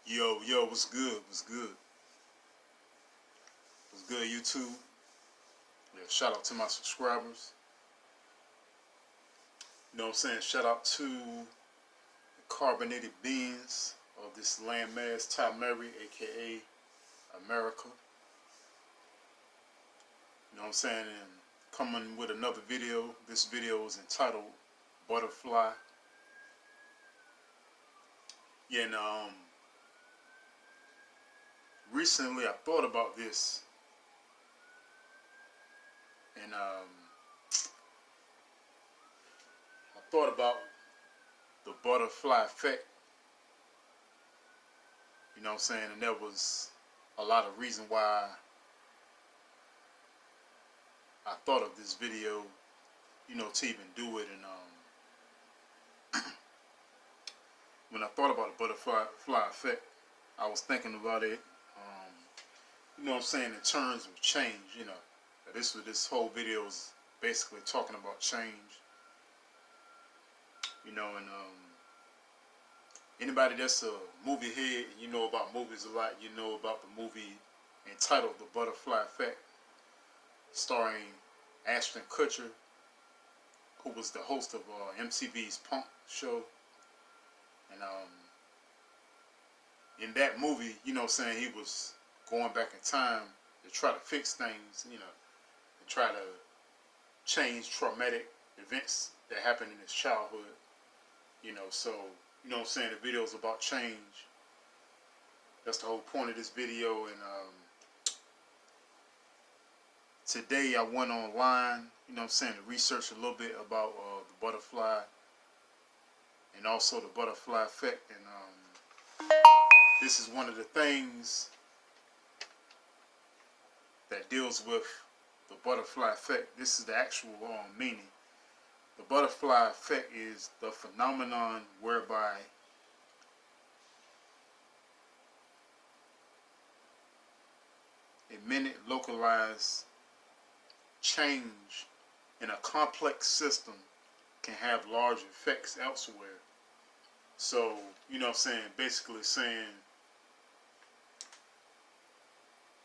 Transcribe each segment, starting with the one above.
Yo, what's good? What's good? What's good, YouTube? Yeah, shout out to my subscribers. You know what I'm saying? Shout out to the carbonated beings of this landmass, Ty Mary, aka America. You know what I'm saying? And coming with another video. This video is entitled Butterfly. Yeah, and recently I thought about this, and I thought about the butterfly effect. You know what I'm saying? And there was a lot of reason why I thought of this video, you know, to even do it. And when I thought about the butterfly effect, I was thinking about it, you know what I'm saying, in terms of change. You know, this whole video is basically talking about change. You know, and anybody that's a movie head, you know about movies a lot, you know about the movie entitled The Butterfly Effect, starring Ashton Kutcher, who was the host of MTV's Punk show. And in that movie, you know what I'm saying, he was going back in time to try to fix things, you know, and try to change traumatic events that happened in his childhood. You know, so, you know what I'm saying, the video is about change. That's the whole point of this video. And today I went online, you know what I'm saying, to research a little bit about the butterfly and also the butterfly effect. And this is one of the things that deals with the butterfly effect. This is the actual meaning. The butterfly effect is the phenomenon whereby a minute localized change in a complex system can have large effects elsewhere. So, you know what I'm saying, basically saying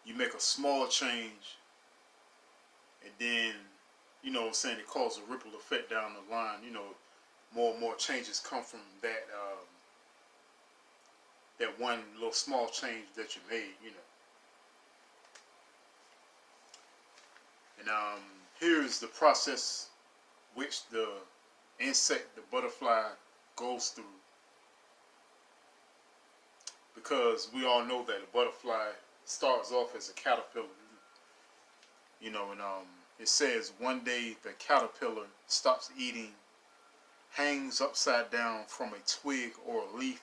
you make a small change and then, you know what I'm saying, it causes a ripple effect down the line. You know, more and more changes come from that that one little small change that you made, you know. And here's the process which the insect, the butterfly, goes through. Because we all know that a butterfly starts off as a caterpillar. You know, and it says one day the caterpillar stops eating, hangs upside down from a twig or a leaf,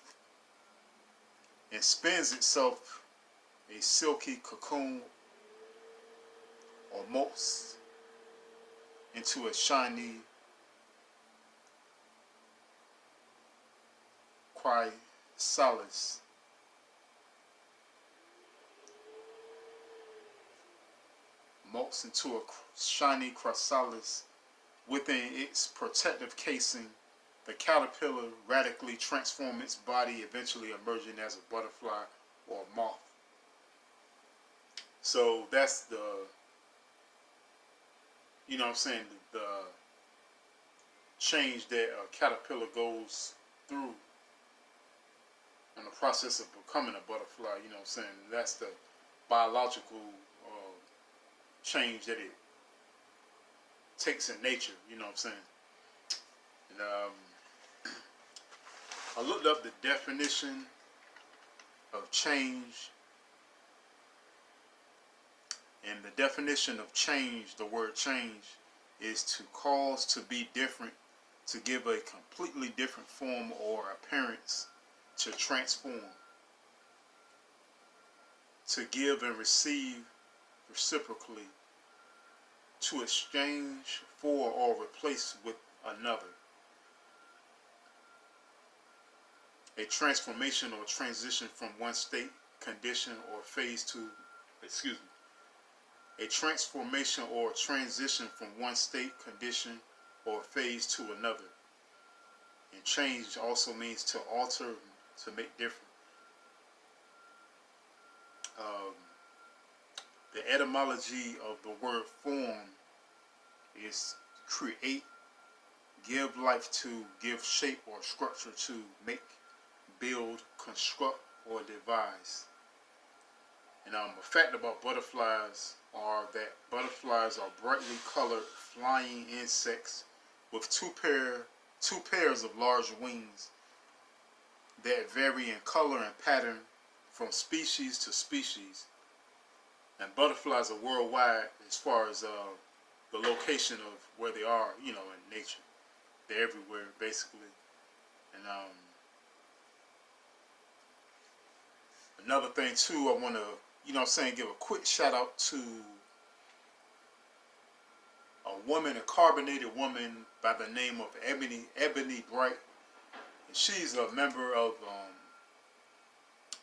and spins itself a silky cocoon or molts into a shiny chrysalis. Molts into a shiny chrysalis. Within its protective casing, the caterpillar radically transforms its body, eventually emerging as a butterfly or a moth. So that's the, you know what I'm saying, the change that a caterpillar goes through in the process of becoming a butterfly. You know what I'm saying? That's the biological change that it takes in nature, you know what I'm saying? And I looked up the definition of change, and the definition of change, the word change, is to cause to be different, to give a completely different form or appearance, to transform, to give and receive reciprocally, to exchange for or replace with another. A transformation or transition from one state, condition, or phase to, a transformation or transition from one state, condition, or phase to another. And change also means to alter, to make different. Um, the etymology of the word form is create, give life to, give shape or structure to, make, build, construct, or devise. And a fact about butterflies are that butterflies are brightly colored flying insects with two pairs of large wings that vary in color and pattern from species to species. And butterflies are worldwide as far as the location of where they are, in nature. They're everywhere, basically. And another thing, too, I want to, give a quick shout out to a carbonated woman by the name of Ebony Bright. And she's a member of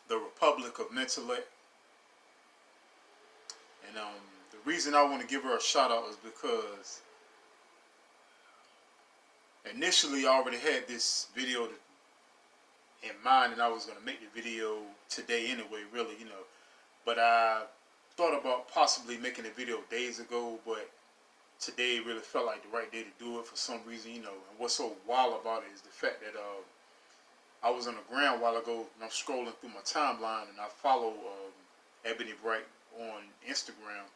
the Republic of Mentellect. And the reason I want to give her a shout out is because initially I already had this video in mind, and I was going to make the video today anyway, really, But I thought about possibly making a video days ago, but today really felt like the right day to do it for some reason, And what's so wild about it is the fact that I was on the ground a while ago, and I'm scrolling through my timeline, and I follow Ebony Bright on Instagram,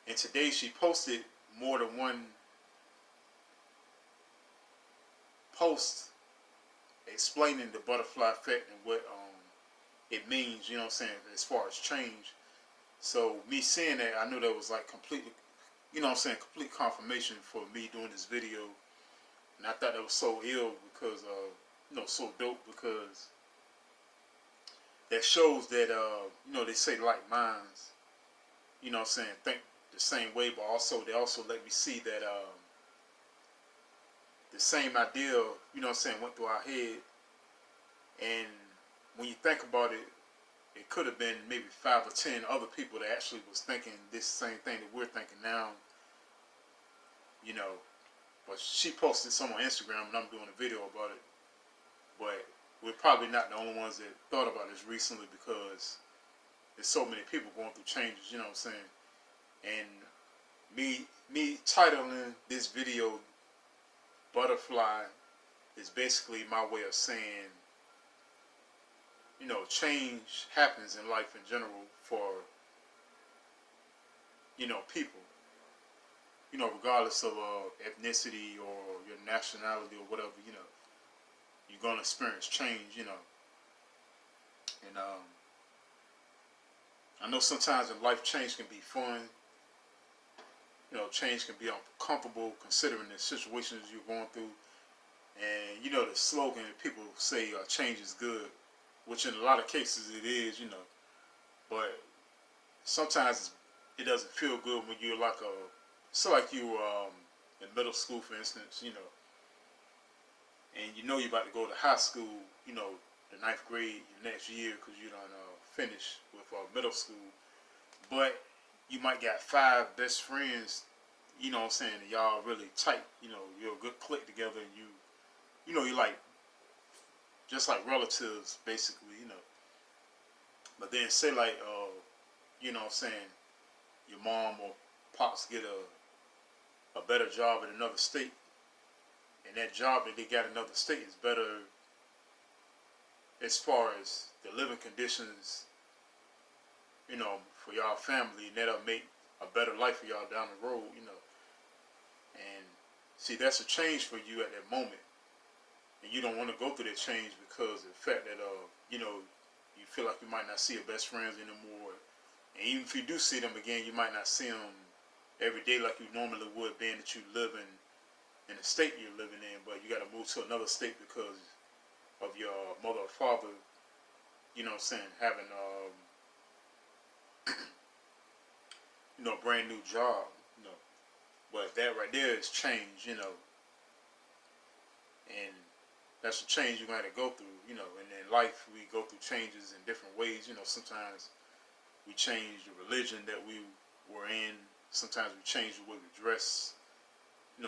And today she posted more than one post explaining the butterfly effect and what it means, as far as change. So me seeing that, I knew that was like completely, complete confirmation for me doing this video. And I thought that was so ill because, so dope, because that shows that, they say like minds, think the same way, but also they also let me see that the same idea, went through our head. And when you think about it, it could have been maybe 5 or 10 other people that actually was thinking this same thing that we're thinking now, But she posted some on Instagram, and I'm doing a video about it. But we're probably not the only ones that thought about this recently, because there's so many people going through changes, And me titling this video Butterfly is basically my way of saying, change happens in life in general for, people, regardless of ethnicity or your nationality or whatever, you're going to experience change, And I know sometimes in life change can be fun. Change can be uncomfortable considering the situations you're going through. And, the slogan people say change is good, which in a lot of cases it is, But sometimes it doesn't feel good when you're like you in middle school, for instance, and you're about to go to high school, the 9th grade next year, because you done finish with middle school. But you might got 5 best friends, and y'all really tight, you're a good clique together, and you're like, just like relatives, basically, But then say like, your mom or pops get a better job in another state, and that job that they got in another state is better as far as the living conditions, for y'all family, and that'll make a better life for y'all down the road, And see, that's a change for you at that moment, and you don't want to go through that change because of the fact that you feel like you might not see your best friends anymore, and even if you do see them again, you might not see them every day like you normally would, being that you live in the state you're living in, but you got to move to another state because of your mother or father, having a brand new job, But that right there is change, and that's a change you're going to go through, And in life, we go through changes in different ways, Sometimes we change the religion that we were in. Sometimes we change the way we dress.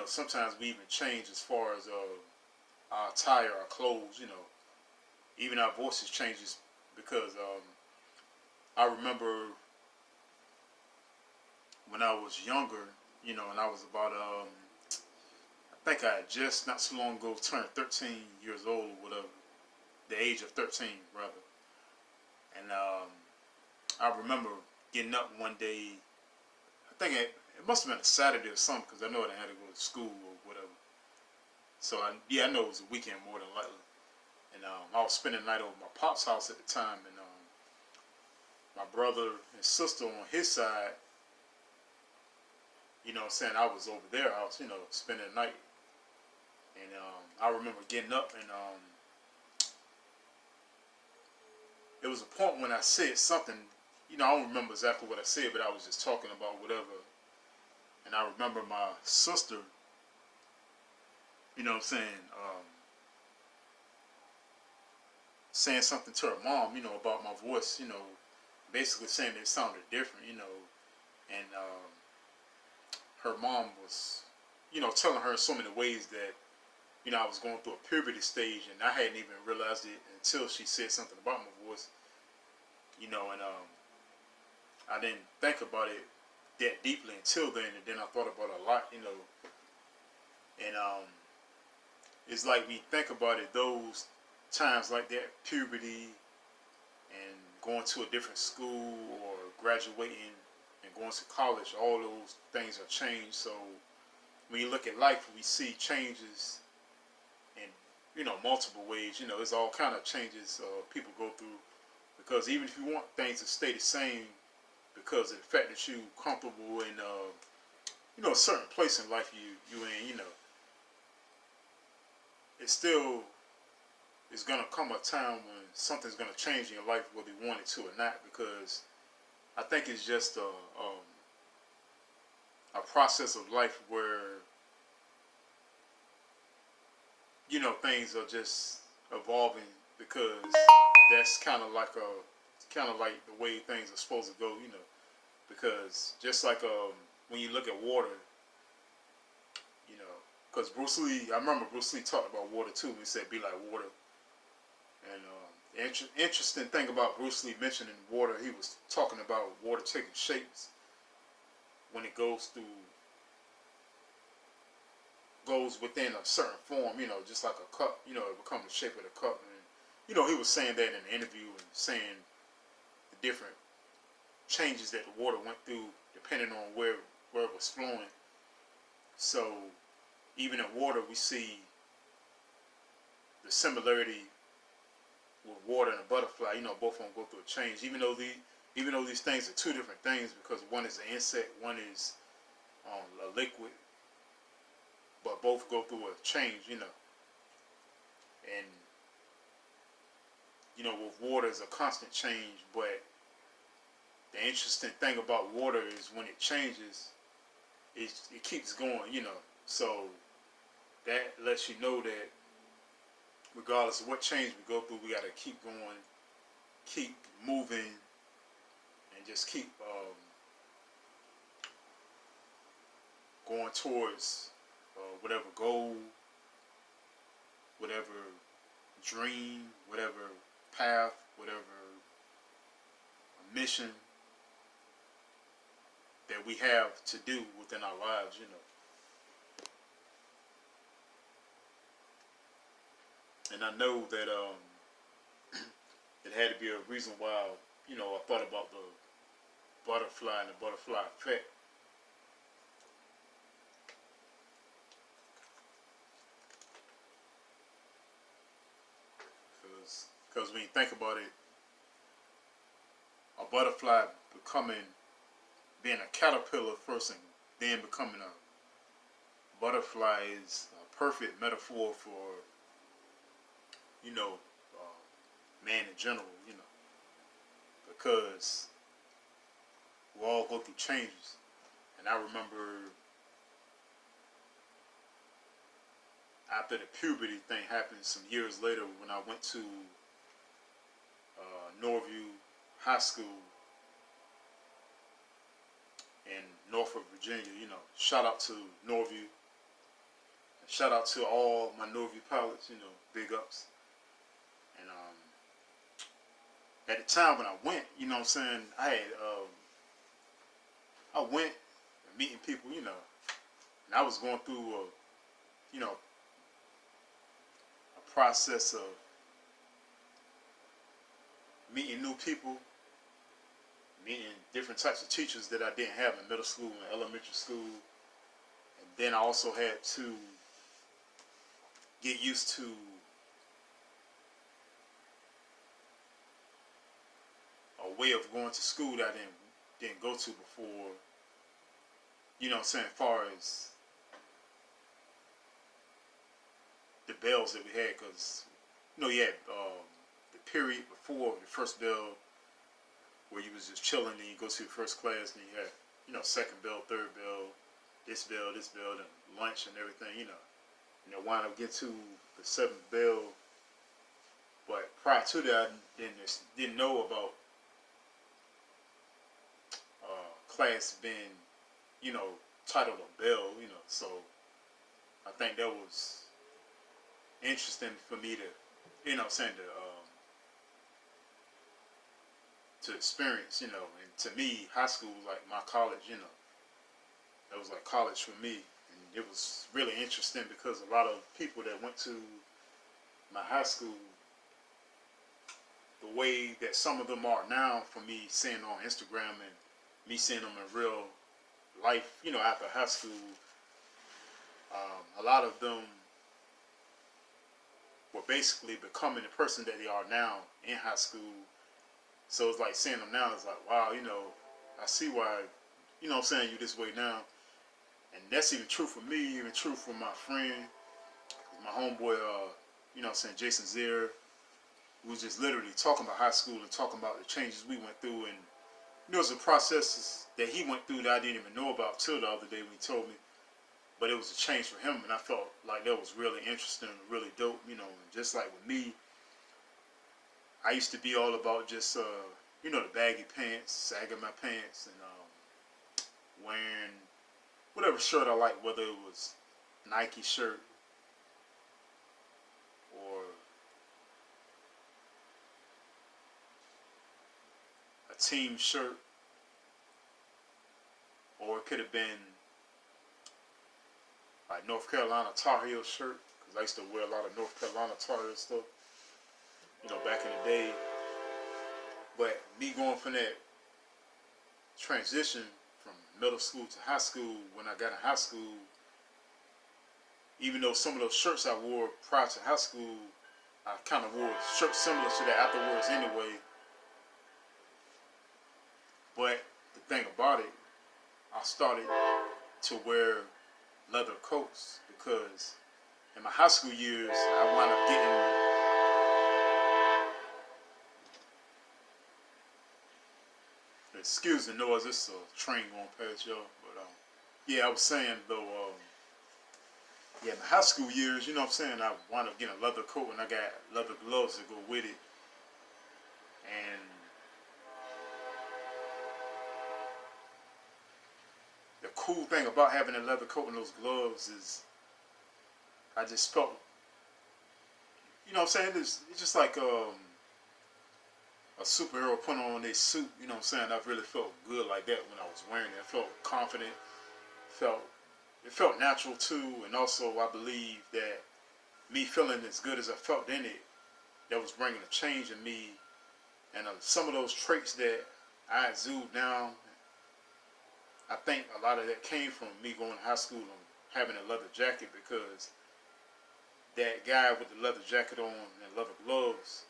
Sometimes we even change as far as our attire, our clothes, Even our voices changes because I remember when I was younger, you know, and I was about, I think I had just not so long ago turned 13 years old or whatever, the age of 13 rather. And I remember getting up one day, I think it must have been a Saturday or something, because I know I had to go to school or whatever. So I know it was a weekend more than likely. And I was spending the night over my pop's house at the time, and my brother and sister on his side, you know what I'm saying, I was over their house, you know, spending the night. And I remember getting up, and it was a point when I said something, you know, I don't remember exactly what I said, but I was just talking about whatever. And I remember my sister, you know what I'm saying, saying something to her mom, you know, about my voice, you know, basically saying it sounded different, you know. And her mom was, you know, telling her so many ways that, you know, I was going through a puberty stage, and I hadn't even realized it until she said something about my voice, you know. And I didn't think about it that deeply until then, and then I thought about it a lot, you know. And it's like we think about it, those times like that, puberty and going to a different school or graduating and going to college, all those things are changed. So when you look at life, we see changes in, you know, multiple ways. You know, there's all kind of changes people go through, because even if you want things to stay the same because of the fact that you're comfortable in, you know, a certain place in life you in, you know, it still is going to come a time when something's going to change in your life, whether you want it to or not, because I think it's just a process of life where, you know, things are just evolving, because that's kind of like the way things are supposed to go, you know. Because just like when you look at water, you know, because Bruce Lee, I remember Bruce Lee talked about water too. He said, "Be like water." And the interesting thing about Bruce Lee mentioning water, he was talking about water taking shapes when it goes within a certain form, you know, just like a cup, you know, it becomes the shape of the cup. And, you know, he was saying that in an interview and saying the different changes that the water went through depending on where it was flowing. So even in water, we see the similarity with water and a butterfly. You know, both of them go through a change, even though these things are two different things, because one is an insect, one is a liquid, but both go through a change, you know. And, you know, with water is a constant change, but the interesting thing about water is when it changes, it keeps going, you know. So that lets you know that regardless of what change we go through, we got to keep going, keep moving, and just keep going towards whatever goal, whatever dream, whatever path, whatever mission that we have to do within our lives, you know. And I know that it had to be a reason why, you know, I thought about the butterfly and the butterfly effect. Because when you think about it, a butterfly being a caterpillar first and then becoming a butterfly is a perfect metaphor for, you know, man in general, you know, because we all go through changes. And I remember after the puberty thing happened some years later, when I went to Norview High School in Norfolk, Virginia, you know, shout out to Norview. Shout out to all my Norview pilots, you know, big ups. And at the time when I went, you know what I'm saying, I went meeting people, you know, and I was going through you know, a process of meeting new people, meeting different types of teachers that I didn't have in middle school and elementary school. And then I also had to get used to a way of going to school that I didn't go to before. You know what I'm saying, as far as the bells that we had, because, you know, you had the period before the first bell where you was just chilling, and you go to your first class, and you had, you know, second bell, third bell, this bell, and lunch and everything, you know. And then wind up getting to the seventh bell. But prior to that, I didn't know about class being, you know, titled a bell, you know. So I think that was interesting for me to, you know, to experience, you know. And to me, high school was like my college, you know. That was like college for me. And it was really interesting because a lot of people that went to my high school, the way that some of them are now, for me seeing on Instagram and me seeing them in real life, you know, after high school, a lot of them were basically becoming the person that they are now in high school. So it's like seeing them now, it's like, wow, you know, I see why, you know what I'm saying, you this way now. And that's even true for me, even true for my friend, my homeboy, you know what I'm saying, Jason Zier, who was just literally talking about high school and talking about the changes we went through. And there was a process that he went through that I didn't even know about till the other day when he told me. But it was a change for him, and I felt like that was really interesting and really dope, you know. And just like with me, I used to be all about just, you know, the baggy pants, sagging my pants, and wearing whatever shirt I like, whether it was Nike shirt or a team shirt, or it could have been like North Carolina Tar Heel shirt, because I used to wear a lot of North Carolina Tar Heel stuff, you know, back in the day. But me going from that transition from middle school to high school, when I got in high school, even though some of those shirts I wore prior to high school, I kind of wore shirts similar to that afterwards anyway. But the thing about it, I started to wear leather coats because in my high school years, I wound up getting, excuse the noise, it's a train going past y'all, but yeah, I was saying though, yeah, my high school years, you know what I'm saying, I wound up getting a leather coat and I got leather gloves to go with it. And the cool thing about having a leather coat and those gloves is I just felt, you know what I'm saying, it's just like a superhero putting on their suit, you know what I'm saying. I really felt good like that when I was wearing it. I felt confident, it felt natural too, and also I believe that me feeling as good as I felt in it, that was bringing a change in me. And some of those traits that I exude now, I think a lot of that came from me going to high school and having a leather jacket, because that guy with the leather jacket on and leather gloves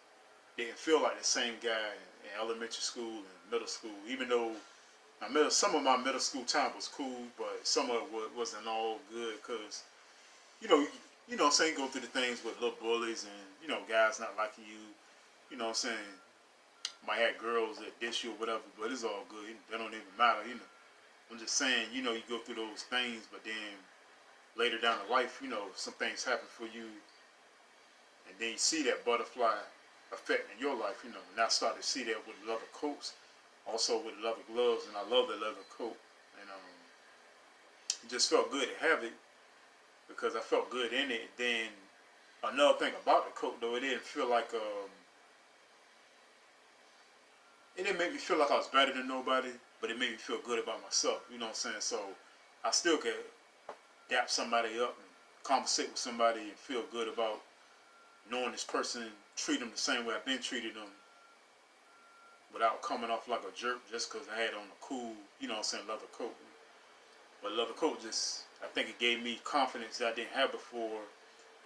didn't feel like the same guy in elementary school and middle school. Even though some of my middle school time was cool, but some of it wasn't all good because, you know what I'm saying, go through the things with little bullies and, you know, guys not liking you, you know what I'm saying, might have girls that dish you or whatever, but it's all good. That don't even matter, you know. I'm just saying, you know, you go through those things, but then later down in life, you know, some things happen for you, and then you see that butterfly effect in your life, you know. And I started to see that with leather coats, also with leather gloves, and I love the leather coat. And it just felt good to have it because I felt good in it. Then another thing about the coat, though, it didn't feel like it didn't make me feel like I was better than nobody, but it made me feel good about myself. You know what I'm saying? So I still could dap somebody up and conversate with somebody and feel good about knowing this person, treat them the same way I've been treating them, without coming off like a jerk just because I had on a cool, you know what I'm saying, leather coat. But leather coat just, I think it gave me confidence that I didn't have before.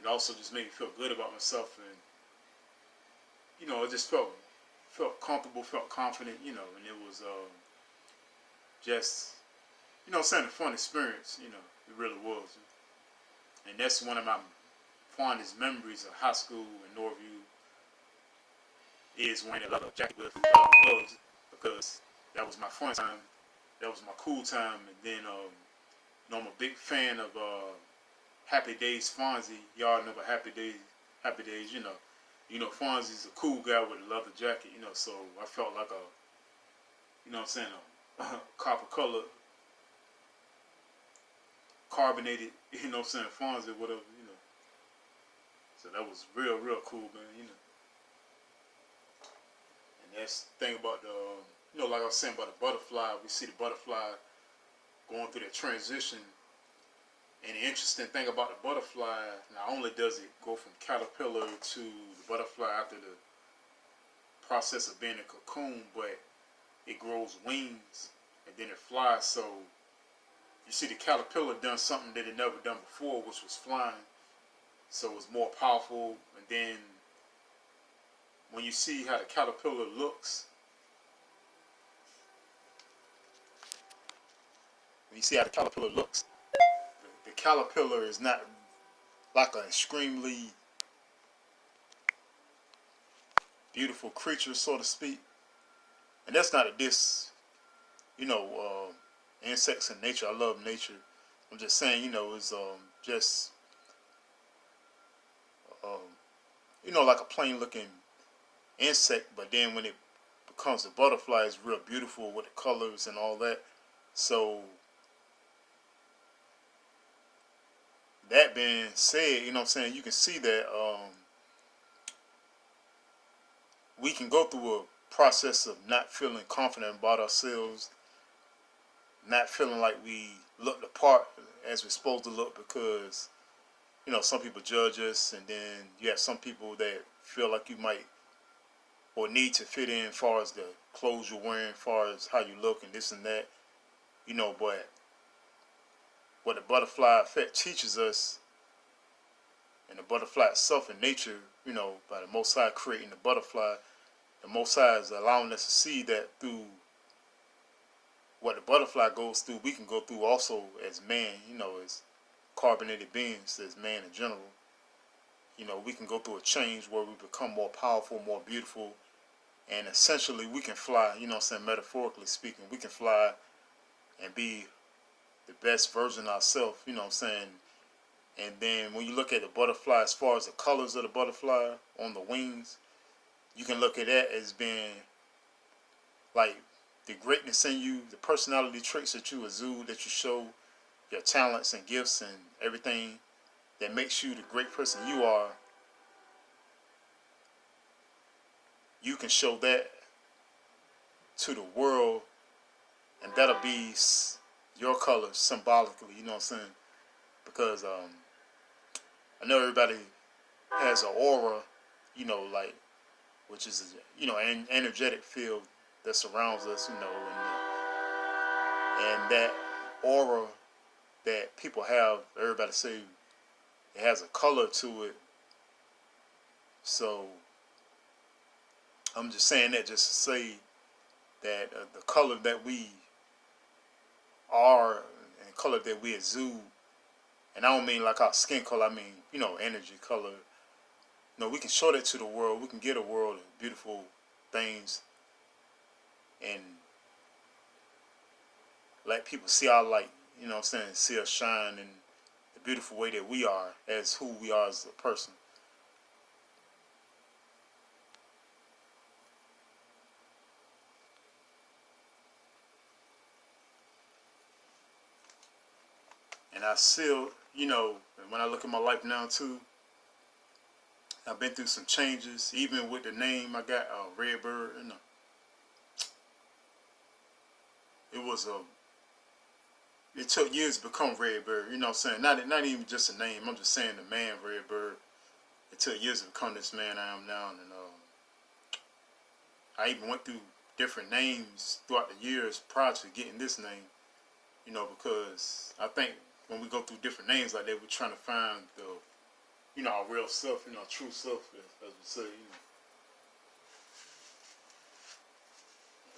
It also just made me feel good about myself, and you know, it just felt comfortable, felt confident, you know, and it was just, you know, saying a fun experience, you know, it really was. And that's one of my fondest memories of high school in Northview, is wearing a leather jacket with gloves, because that was my fun time, that was my cool time. And then, you know, I'm a big fan of Happy Days Fonzie. Y'all know about Happy Days. Happy Days, you know. You know, Fonzie's a cool guy with a leather jacket, you know, so I felt like a, you know what I'm saying, a copper color, carbonated, you know what I'm saying, Fonzie, whatever, you know. So that was real, real cool, man, you know. And that's the thing about the, you know, like I was saying about the butterfly, we see the butterfly going through that transition. And the interesting thing about the butterfly, not only does it go from caterpillar to the butterfly after the process of being a cocoon, but it grows wings and then it flies. So you see the caterpillar done something that it never done before, which was flying. So it's more powerful. And then when you see how the caterpillar looks, the caterpillar is not like an extremely beautiful creature, so to speak. And that's not a diss, you know, insects and nature. I love nature. I'm just saying, you know, it's just, um, you know, like a plain looking insect, but then when it becomes a butterfly, it's real beautiful with the colors and all that. So that being said, you know what I'm saying, you can see that we can go through a process of not feeling confident about ourselves, not feeling like we look the part as we're supposed to look, because, you know, some people judge us, and then you have some people that feel like you might or need to fit in as far as the clothes you're wearing, as far as how you look and this and that, you know. But what the butterfly effect teaches us, and the butterfly itself in nature, you know, by the Most High creating the butterfly, the Most High is allowing us to see that through what the butterfly goes through, we can go through also as man, you know, as carbonated beings, as man in general. You know, we can go through a change where we become more powerful, more beautiful, and essentially we can fly, you know what I'm saying, metaphorically speaking, we can fly and be the best version of ourselves, you know what I'm saying. And then when you look at the butterfly, as far as the colors of the butterfly on the wings, you can look at that as being like the greatness in you, the personality traits that you exude, that you show, your talents and gifts and everything that makes you the great person you are. You can show that to the world, and that'll be your color symbolically, you know what I'm saying? Because I know everybody has an aura, you know, like, which is, you know, an energetic field that surrounds us, you know, and that aura that people have, everybody say it has a color to it. So I'm just saying that just to say that the color that we are and color that we exude, and I don't mean like our skin color, I mean, you know, energy color. You know, we can show that to the world. We can get a world of beautiful things and let people see our light, you know what I'm saying, see us shine in the beautiful way that we are, as who we are as a person. And I still, you know, when I look at my life now too, I've been through some changes, even with the name I got, Redbird, you know. it was a, it took years to become Redbird. You know what I'm saying? Not even just a name. I'm just saying the man Redbird. It took years to become this man I am now, and I even went through different names throughout the years prior to getting this name. You know, because I think when we go through different names like that, we're trying to find the, you know, our real self, you know, our true self, as we say. You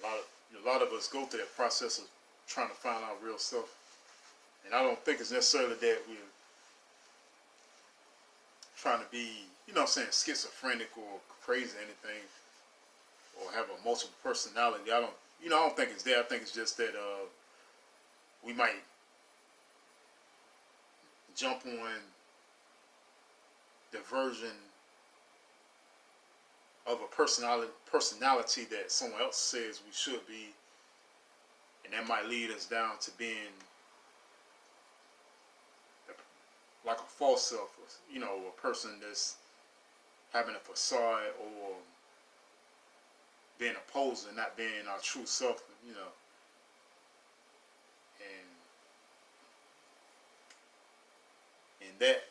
know, a lot of us go through that process of trying to find our real self, and I don't think it's necessarily that we're trying to be, you know what I'm saying, schizophrenic or crazy or anything, or have a multiple personality. I don't think it's that. I think it's just that we might jump on the version of a personality that someone else says we should be, and that might lead us down to being like a false self, you know, a person that's having a facade or being a poser, not being our true self, you know. And that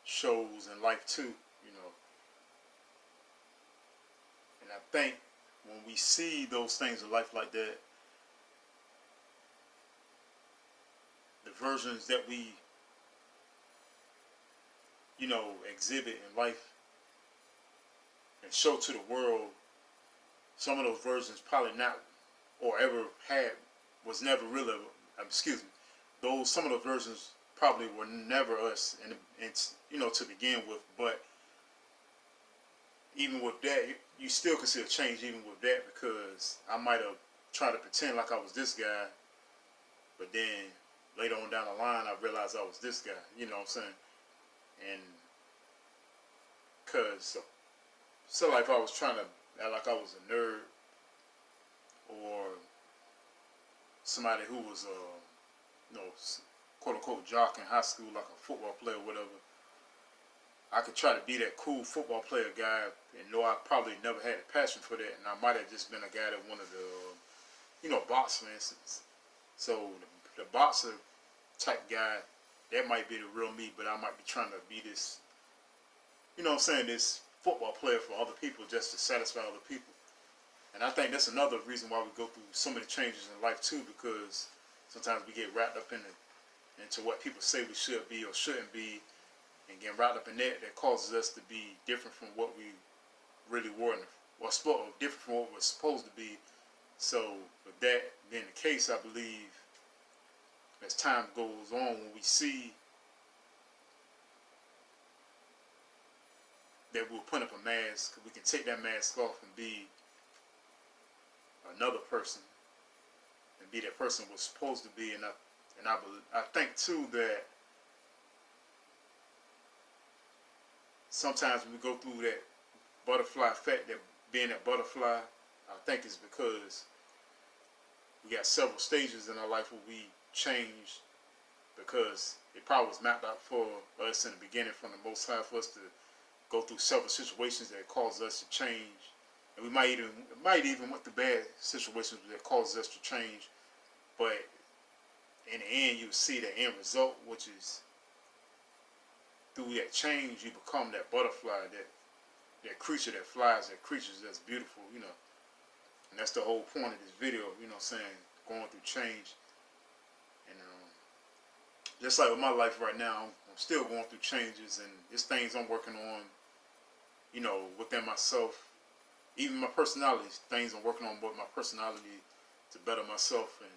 shows in life too, you know. And I think when we see those things in life like that, the versions that we, you know, exhibit in life and show to the world, some of those versions probably not, or ever had, was never really, some of those versions probably were never us, and you know, to begin with. But even with that, you still can see a change even with that, because I might have tried to pretend like I was this guy, but then later on down the line, I realized I was this guy. You know what I'm saying? And because so like if I was trying to act like I was a nerd, or somebody who was you know, quote unquote jock in high school, like a football player or whatever, I could try to be that cool football player guy and know I probably never had a passion for that, and I might have just been a guy that wanted to, you know, box, for instance. So the boxer type guy, that might be the real me, but I might be trying to be this, you know what I'm saying, this football player for other people just to satisfy other people. And I think that's another reason why we go through so many changes in life too, because sometimes we get wrapped up into what people say we should be or shouldn't be, and getting wrapped up in that causes us to be different from what we really were, or different from what we're supposed to be. So with that being the case, I believe as time goes on, when we see that we'll put up a mask, we can take that mask off and be another person, and be that person we're supposed to be. And I think too that sometimes when we go through that butterfly effect, that being that butterfly, I think it's because we got several stages in our life where we change, because it probably was mapped out for us in the beginning from the Most High for us to go through several situations that cause us to change. And we might even went through bad situations that causes us to change, but in the end, you see the end result, which is through that change, you become that butterfly, that creature that flies, that creature that's beautiful, you know. And that's the whole point of this video, you know what I'm saying, going through change. And just like with my life right now, I'm still going through changes, and there's things I'm working on, you know, within myself. Even my personality, things I'm working on with my personality to better myself and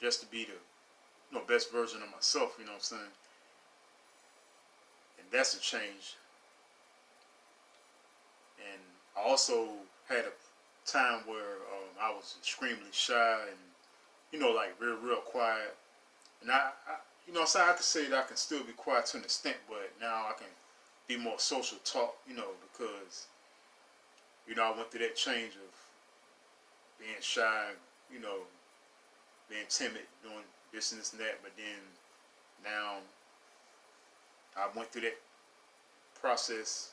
just to be the, you know, best version of myself, you know what I'm saying? And that's a change. And I also had a time where I was extremely shy and, you know, like real quiet. And I you know what I'm saying, I could say that I can still be quiet to an extent, but now I can be more social talk, you know, because, you know, I went through that change of being shy, you know, being timid, doing this and this and that, but then now I went through that process.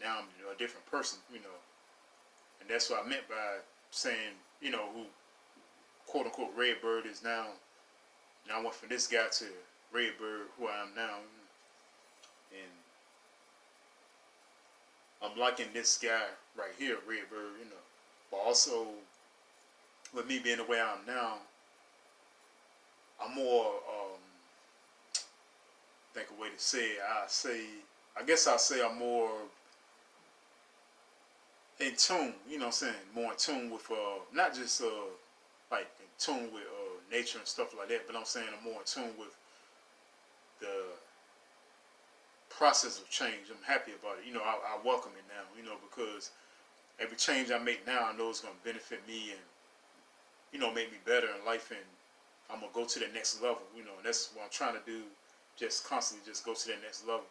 Now I'm a different person, you know, and that's what I meant by saying, you know, who quote unquote Redbird is now. Now I went from this guy to Redbird, who I am now, and I'm liking this guy right here, Redbird, you know. But also, with me being the way I am now, I'm more, think a way to say it, I guess I'll say I'm more in tune, you know what I'm saying? More in tune with, not just, like, in tune with nature and stuff like that, but I'm saying I'm more in tune with the process of change. I'm happy about it. You know, I welcome it now, you know, because every change I make now, I know it's going to benefit me and, you know, make me better in life, and I'm going to go to the next level, you know, and that's what I'm trying to do, just constantly just go to that next level.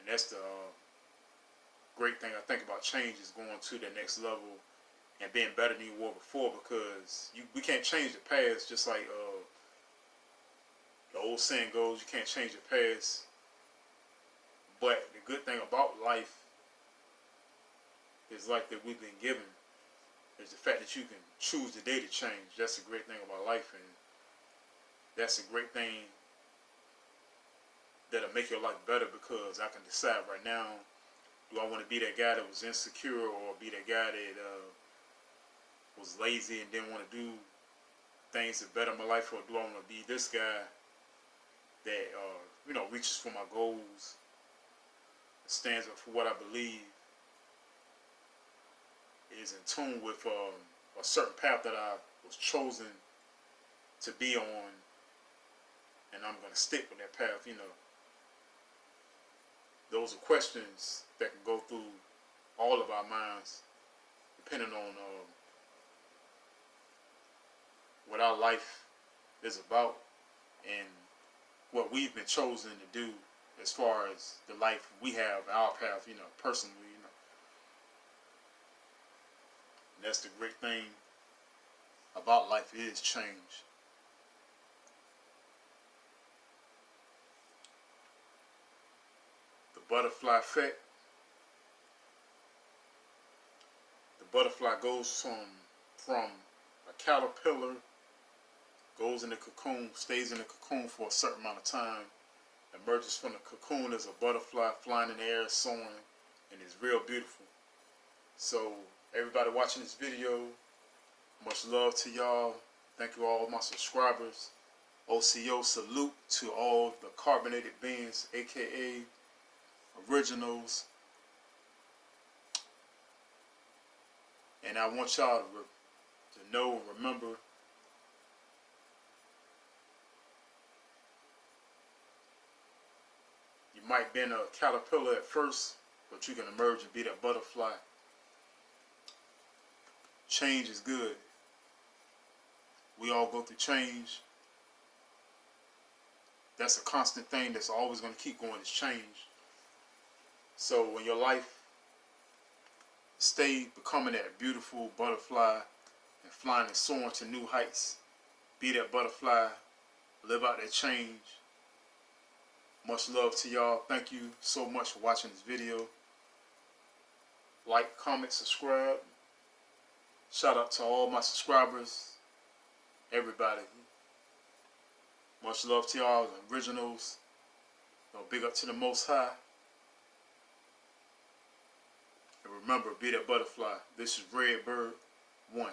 And that's the great thing I think about change, is going to the next level and being better than you were before, because we can't change the past, just like the old saying goes, you can't change the past. But the good thing about life is life that we've been given is the fact that you can choose the day to change. That's a great thing about life, and that's a great thing that'll make your life better, because I can decide right now, do I want to be that guy that was insecure, or be that guy that was lazy and didn't want to do things to better my life, or do I want to be this guy that you know, reaches for my goals, stands up for what I believe, is in tune with a certain path that I was chosen to be on, and I'm going to stick with that path, you know. Those are questions that can go through all of our minds, depending on what our life is about and what we've been chosen to do as far as the life we have, our path, you know, personally, you know. And that's the great thing about life, is change. The butterfly effect. The butterfly goes from a caterpillar, goes in the cocoon, stays in the cocoon for a certain amount of time, emerges from the cocoon as a butterfly flying in the air, soaring, and it's real beautiful. So everybody watching this video, much love to y'all. Thank you all my subscribers. OCO salute to all the carbonated beings, aka originals. And I want y'all to know and remember, you might have been a caterpillar at first, but you can emerge and be that butterfly. Change is good. We all go through change. That's a constant thing that's always going to keep going, is change. So when your life stay becoming that beautiful butterfly and flying and soaring to new heights, be that butterfly, live out that change. Much love to y'all. Thank you so much for watching this video. Like, comment, subscribe. Shout out to all my subscribers, everybody. Much love to y'all, the originals. Big up to the Most High. And remember, be that butterfly. This is Redbird 1.